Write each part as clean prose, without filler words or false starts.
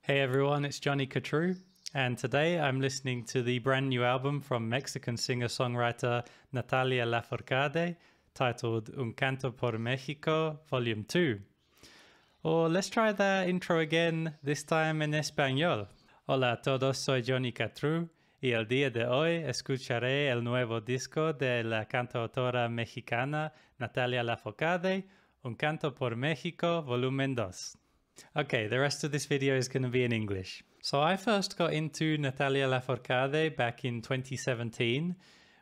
Hey everyone, it's Jonny Khatru, and today I'm listening to the brand new album from Mexican singer-songwriter Natalia Lafourcade, titled Un Canto por México, Volume 2. Or let's try the intro again, this time en español. Hola a todos, soy Jonny Khatru, y el día de hoy escucharé el nuevo disco de la cantautora mexicana Natalia Lafourcade, Un Canto por México, Volumen 2. Okay, the rest of this video is going to be in English. So I first got into Natalia Lafourcade back in 2017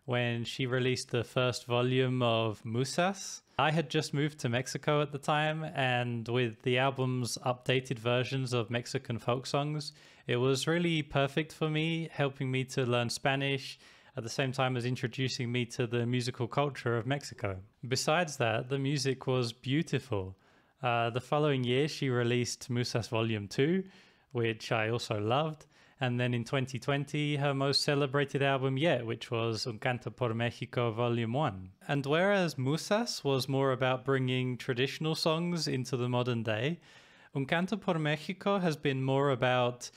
when she released the first volume of Musas. I had just moved to Mexico at the time, and with the album's updated versions of Mexican folk songs, it was really perfect for me, helping me to learn Spanish at the same time as introducing me to the musical culture of Mexico. Besides that, the music was beautiful. The following year, she released Musas Volume 2, which I also loved. And then in 2020, her most celebrated album yet, which was Un Canto por México Volume 1. And whereas Musas was more about bringing traditional songs into the modern day, Un Canto por México has been more about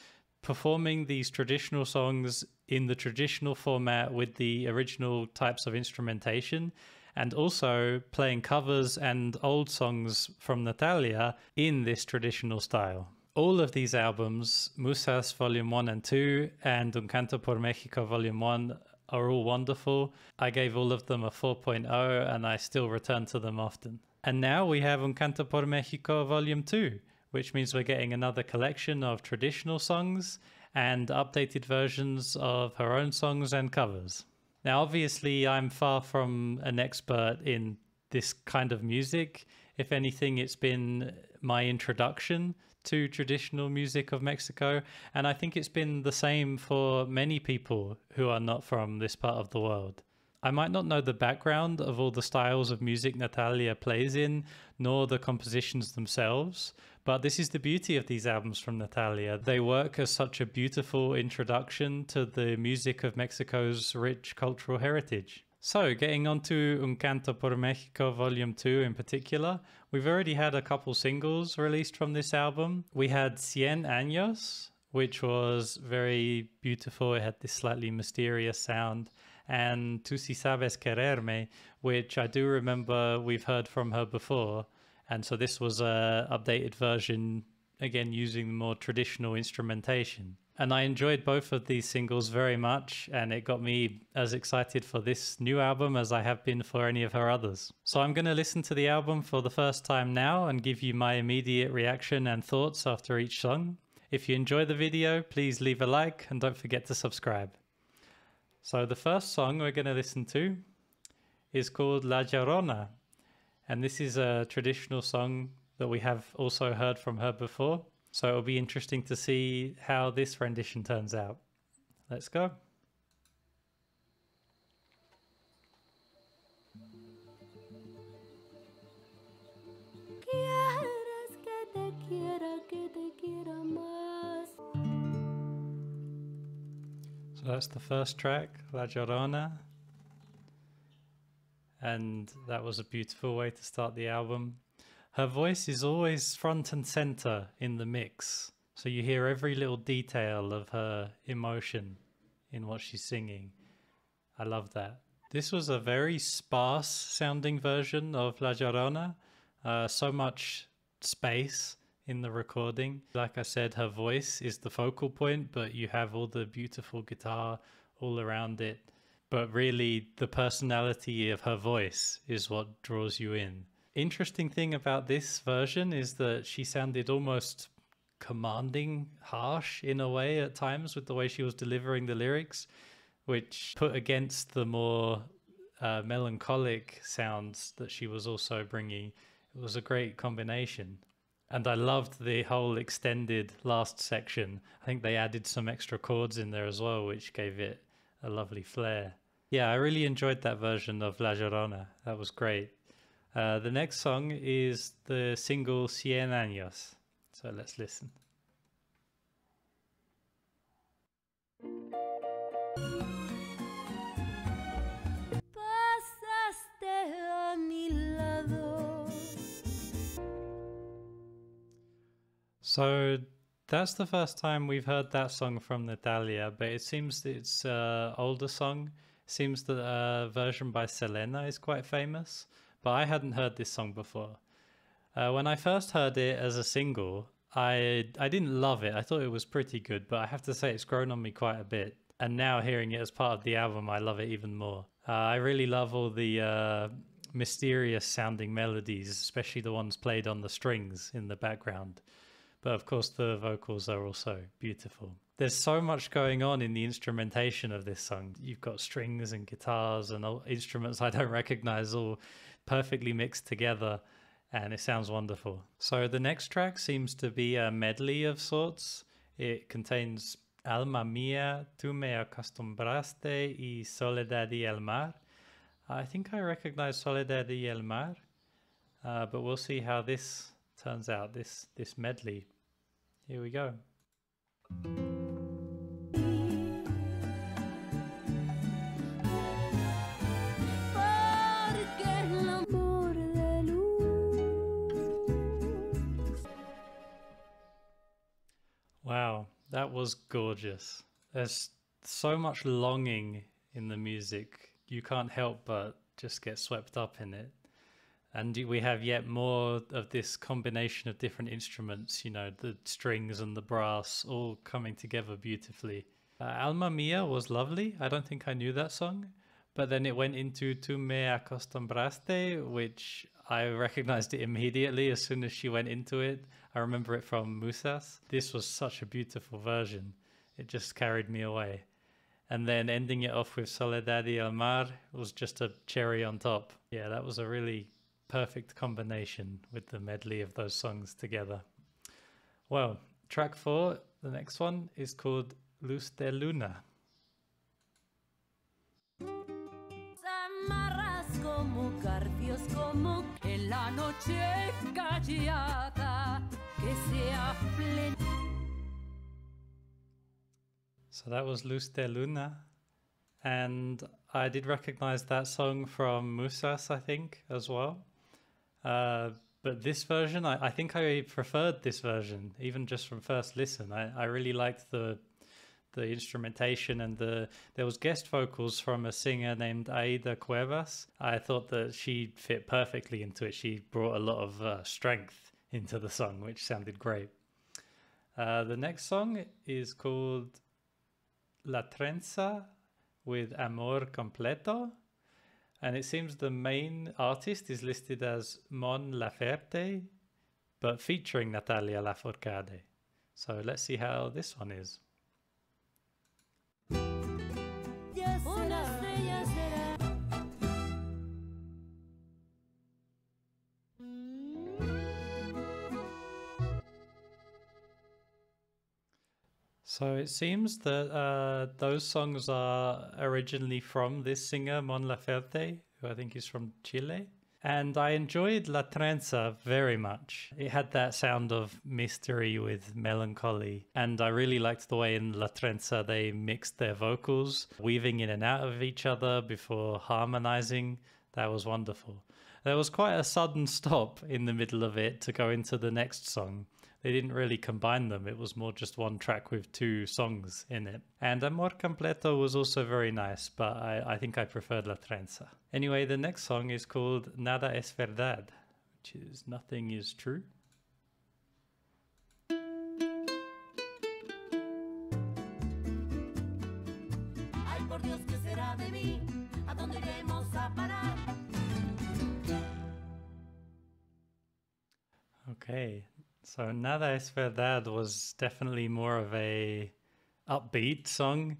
performing these traditional songs in the traditional format with the original types of instrumentation, and also playing covers and old songs from Natalia in this traditional style. All of these albums, Musas Volume 1 and 2 and Un Canto por México Volume 1, are all wonderful. I gave all of them a 4.0 and I still return to them often. And now we have Un Canto por México Volume 2, which means we're getting another collection of traditional songs and updated versions of her own songs and covers. Now, obviously, I'm far from an expert in this kind of music. If anything, it's been my introduction to traditional music of Mexico, and I think it's been the same for many people who are not from this part of the world. I might not know the background of all the styles of music Natalia plays in, nor the compositions themselves, but this is the beauty of these albums from Natalia. They work as such a beautiful introduction to the music of Mexico's rich cultural heritage. So, getting on to Un Canto por México Volume 2 in particular, we've already had a couple singles released from this album. We had Cien, años, which was very beautiful. It had this slightly mysterious sound. And Tú sí sabes quererme, which I do remember we've heard from her before. And so this was an updated version, again using the more traditional instrumentation. And I enjoyed both of these singles very much, and it got me as excited for this new album as I have been for any of her others. So I'm going to listen to the album for the first time now and give you my immediate reaction and thoughts after each song. If you enjoy the video, please leave a like and don't forget to subscribe. So the first song we're going to listen to is called La Llorona. And this is a traditional song that we have also heard from her before. So it'll be interesting to see how this rendition turns out. Let's go. So that's the first track, La Llorona. And that was a beautiful way to start the album. Her voice is always front and center in the mix, so you hear every little detail of her emotion in what she's singing. I love that. This was a very sparse sounding version of La Llorona, so much space in the recording. Like I said, her voice is the focal point, but you have all the beautiful guitar all around it. But really, the personality of her voice is what draws you in. Interesting thing about this version is that she sounded almost commanding, harsh in a way at times with the way she was delivering the lyrics, which put against the more melancholic sounds that she was also bringing. It was a great combination. And I loved the whole extended last section. I think they added some extra chords in there as well, which gave it a lovely flair. Yeah, I really enjoyed that version of La Llorona. That was great. The next song is the single Cien años. So let's listen. Pasaste a mi lado. So That's the first time we've heard that song from Natalia, but it seems that it's an older song. Seems that a version by Selena is quite famous, but I hadn't heard this song before. When I first heard it as a single, I didn't love it. I thought it was pretty good, but I have to say it's grown on me quite a bit. And now hearing it as part of the album, I love it even more. I really love all the mysterious sounding melodies, especially the ones played on the strings in the background. But of course the vocals are also beautiful. There's so much going on in the instrumentation of this song. You've got strings and guitars and all instruments I don't recognize all perfectly mixed together, and it sounds wonderful. So the next track seems to be a medley of sorts. It contains Alma mía, tú me acostumbraste y Soledad y el mar. I think I recognize Soledad y el mar, but we'll see how this turns out, this medley. Here we go. Wow, that was gorgeous. There's so much longing in the music. You can't help but just get swept up in it. And we have yet more of this combination of different instruments, you know, the strings and the brass all coming together beautifully. Alma Mía was lovely. I don't think I knew that song. But then it went into Tú me acostumbraste, which I recognized it immediately as soon as she went into it. I remember it from Musas. This was such a beautiful version. It just carried me away. And then ending it off with Soledad y el mar was just a cherry on top. Yeah, that was a really perfect combination with the medley of those songs together. Well, track 4, the next one is called Luz de Luna. So that was Luz de Luna, and I did recognize that song from Musas, I think, as well. But this version, I think I preferred this version, even just from first listen. I really liked the instrumentation, and there was guest vocals from a singer named Aida Cuevas. I thought that she fit perfectly into it. She brought a lot of strength into the song, which sounded great. The next song is called La Trenza with Amor completo. And it seems the main artist is listed as Mon Laferte, but featuring Natalia Lafourcade. So let's see how this one is. So it seems that those songs are originally from this singer, Mon Laferte, who I think is from Chile. And I enjoyed La Trenza very much. It had that sound of mystery with melancholy. And I really liked the way in La Trenza they mixed their vocals, weaving in and out of each other before harmonizing. That was wonderful. There was quite a sudden stop in the middle of it to go into the next song. They didn't really combine them. It was more just one track with 2 songs in it. And Amor completo was also very nice, but I think I preferred La Trenza. Anyway, the next song is called Nada es verdad, which is Nothing is True. Okay. So Nada es verdad was definitely more of a upbeat song,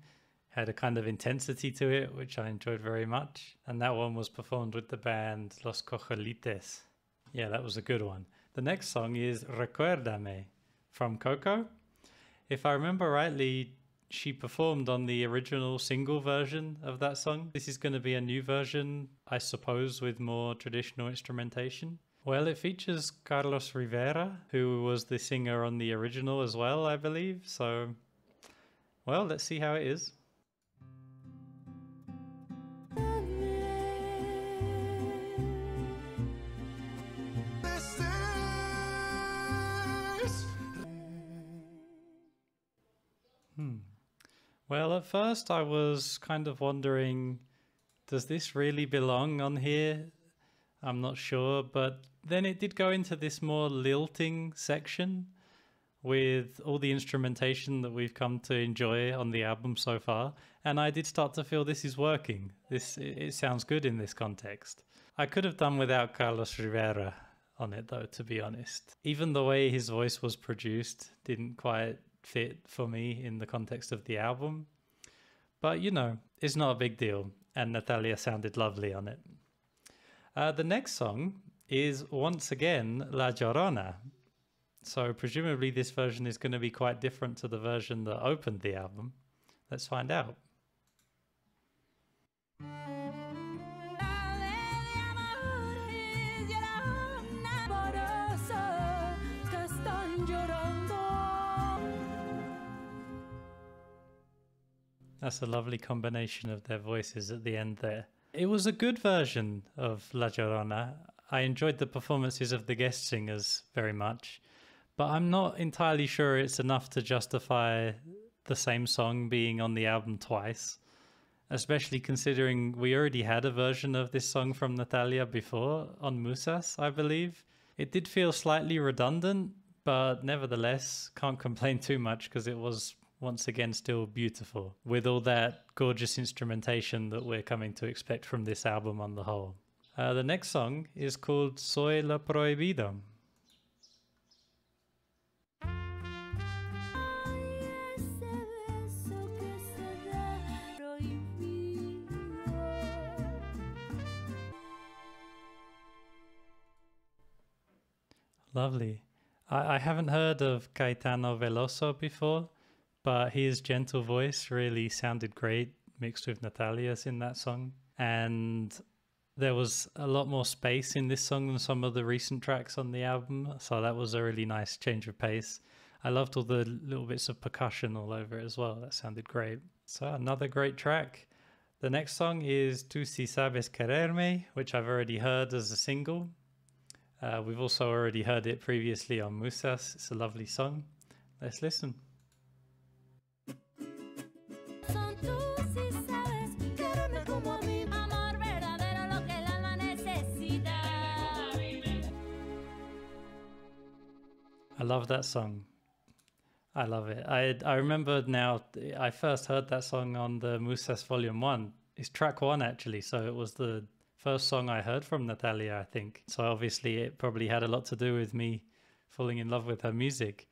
had a kind of intensity to it, which I enjoyed very much. And that one was performed with the band Los Cojolites. Yeah, that was a good one. The next song is Recuérdame from 𝐾𝐽. If I remember rightly, she performed on the original single version of that song. This is going to be a new version, I suppose, with more traditional instrumentation. Well, it features Carlos Rivera, who was the singer on the original as well, I believe. So, well, let's see how it is. Well, at first I was kind of wondering, does this really belong on here? I'm not sure, but then it did go into this more lilting section with all the instrumentation that we've come to enjoy on the album so far, and I did start to feel this is working. It sounds good in this context. I could have done without Carlos Rivera on it though, to be honest. Even the way his voice was produced didn't quite fit for me in the context of the album. But you know, it's not a big deal, and Natalia sounded lovely on it. The next song is once again La Llorona. So presumably this version is going to be quite different to the version that opened the album. Let's find out. That's a lovely combination of their voices at the end there. It was a good version of La Llorona. I enjoyed the performances of the guest singers very much, but I'm not entirely sure it's enough to justify the same song being on the album twice, especially considering we already had a version of this song from Natalia before on Musas, I believe. It did feel slightly redundant, but nevertheless, can't complain too much because it was once again still beautiful, with all that gorgeous instrumentation that we're coming to expect from this album on the whole. The next song is called Soy la Prohibido. Lovely. I haven't heard of Caetano Veloso before, but his gentle voice really sounded great mixed with Natalia's in that song. And there was a lot more space in this song than some of the recent tracks on the album, so that was a really nice change of pace. I loved all the little bits of percussion all over it as well. That sounded great. So another great track. The next song is Tú sí sabes quererme, which I've already heard as a single. We've also already heard it previously on Musas. It's a lovely song. Let's listen. I love that song. I love it. I remember now, I first heard that song on the Musas Volume 1. It's track 1 actually, so it was the first song I heard from Natalia, I think. So obviously it probably had a lot to do with me falling in love with her music.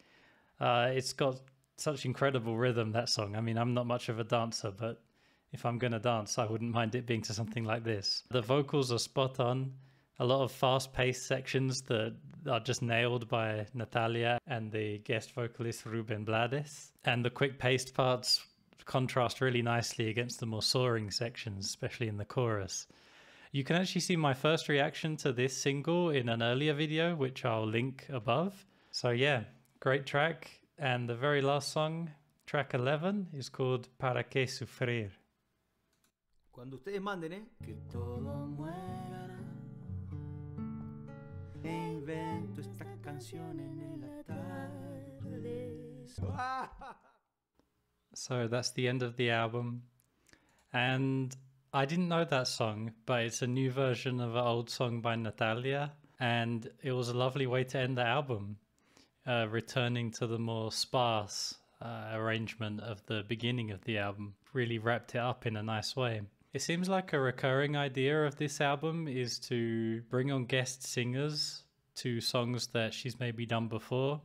It's got such incredible rhythm, that song. I mean, I'm not much of a dancer, but if I'm gonna dance, I wouldn't mind it being to something like this. The vocals are spot on. A lot of fast-paced sections that are just nailed by Natalia and the guest vocalist Ruben Blades. And the quick-paced parts contrast really nicely against the more soaring sections, especially in the chorus. You can actually see my first reaction to this single in an earlier video, which I'll link above. So yeah, great track. And the very last song, track 11, is called Para qué sufrir. Cuando ustedes manden, que todo muera. Invento esta canción en la tarde. So that's the end of the album. And I didn't know that song, but it's a new version of an old song by Natalia, and it was a lovely way to end the album, returning to the more sparse arrangement of the beginning of the album. Really wrapped it up in a nice way. It seems like a recurring idea of this album is to bring on guest singers to songs that she's maybe done before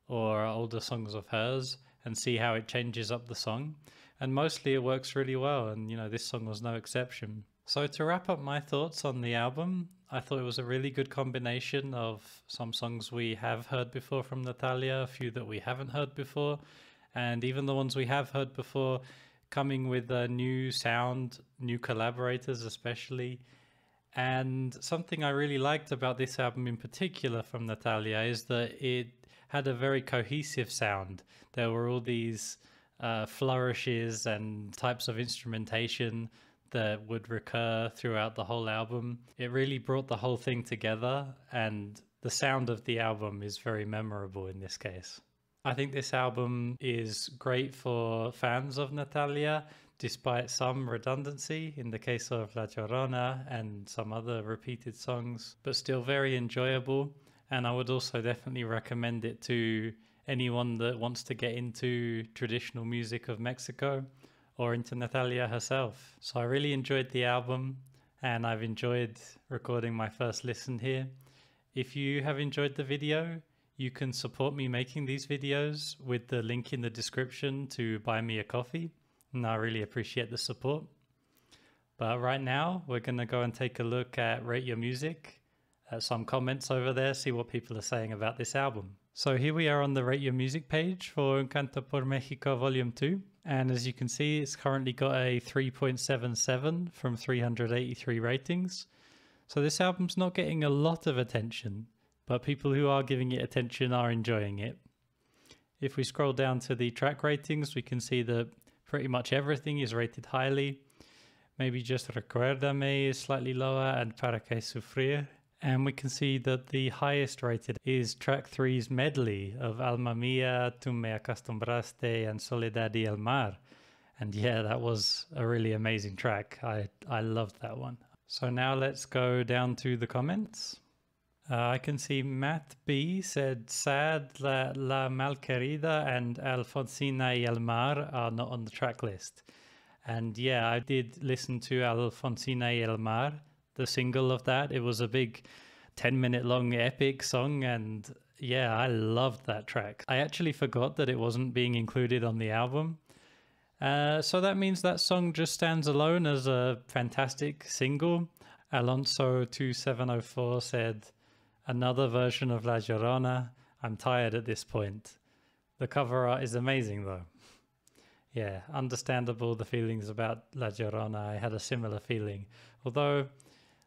or older songs of hers and see how it changes up the song. And mostly it works really well, and you know, this song was no exception. So to wrap up my thoughts on the album, I thought it was a really good combination of some songs we have heard before from Natalia, a few that we haven't heard before, and even the ones we have heard before coming with a new sound, new collaborators especially. And something I really liked about this album in particular from Natalia is that it had a very cohesive sound. There were all these flourishes and types of instrumentation that would recur throughout the whole album. It really brought the whole thing together, and the sound of the album is very memorable in this case. I think this album is great for fans of Natalia, despite some redundancy in the case of La Llorona and some other repeated songs, but still very enjoyable. And I would also definitely recommend it to anyone that wants to get into traditional music of Mexico or into Natalia herself. So I really enjoyed the album and I've enjoyed recording my first listen here. If you have enjoyed the video, you can support me making these videos with the link in the description to buy me a coffee, and I really appreciate the support. But right now, we're going to go and take a look at Rate Your Music, some comments over there, see what people are saying about this album. So here we are on the Rate Your Music page for Un Canto por México Volume 2, and as you can see, it's currently got a 3.77 from 383 ratings. So this album's not getting a lot of attention, but people who are giving it attention are enjoying it. If we scroll down to the track ratings, we can see that pretty much everything is rated highly. Maybe just Recuérdame is slightly lower and Para qué sufrir. And we can see that the highest rated is track 3's medley of Alma Mía, Tú me acostumbraste and Soledad y Amor. And yeah, that was a really amazing track. I loved that one. So now let's go down to the comments. I can see Matt B said, sad La Malquerida and Alfonsina y Elmar are not on the track list. And yeah, I did listen to Alfonsina y Elmar, the single of that. It was a big 10-minute long epic song, and yeah, I loved that track. I actually forgot that it wasn't being included on the album. So that means that song just stands alone as a fantastic single. Alonso2704 said, another version of La Llorona. I'm tired at this point. The cover art is amazing though. Yeah, understandable the feelings about La Llorona. I had a similar feeling. Although,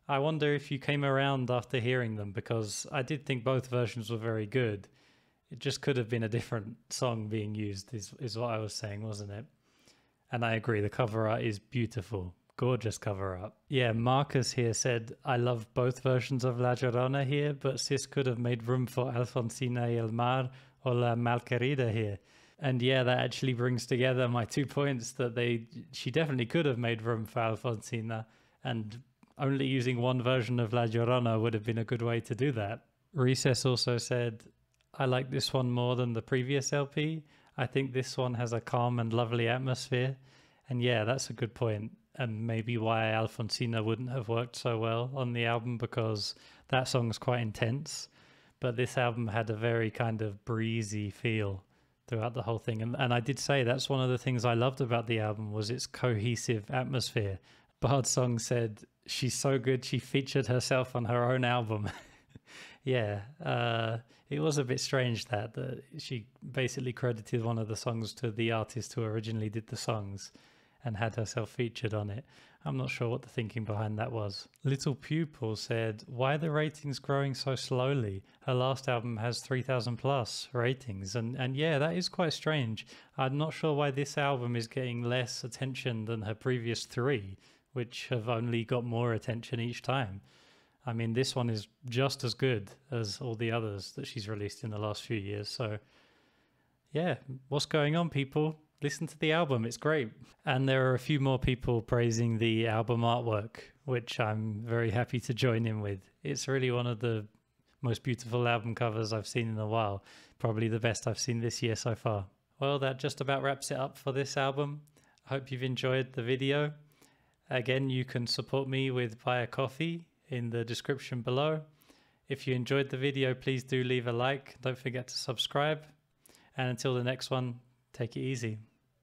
I wonder if you came around after hearing them, because I did think both versions were very good. It just could have been a different song being used, is what I was saying, wasn't it? And I agree, the cover art is beautiful. Gorgeous cover art. Yeah, Marcus here said, I love both versions of La Llorona here, but Sis could have made room for Alfonsina y Elmar or La Malquerida here. And yeah, that actually brings together my 2 points, that she definitely could have made room for Alfonsina, and only using one version of La Llorona would have been a good way to do that. Recess also said, I like this one more than the previous LP. I think this one has a calm and lovely atmosphere. And yeah, that's a good point. And maybe why Alfonsina wouldn't have worked so well on the album, because that song's quite intense. But this album had a very kind of breezy feel throughout the whole thing. And I did say that's one of the things I loved about the album, was its cohesive atmosphere. Bard Song said, she's so good she featured herself on her own album. Yeah, it was a bit strange that she basically credited one of the songs to the artist who originally did the songs and had herself featured on it. I'm not sure what the thinking behind that was. Little Pupil said, why are the ratings growing so slowly? Her last album has 3,000 plus ratings. And yeah, that is quite strange. I'm not sure why this album is getting less attention than her previous 3, which have only got more attention each time. I mean, this one is just as good as all the others that she's released in the last few years. So yeah, what's going on, people? Listen to the album, it's great. And there are a few more people praising the album artwork, which I'm very happy to join in with. It's really one of the most beautiful album covers I've seen in a while. Probably the best I've seen this year so far. Well, that just about wraps it up for this album. I hope you've enjoyed the video. Again, you can support me with buy a coffee in the description below. If you enjoyed the video, please do leave a like. Don't forget to subscribe. And until the next one, take it easy.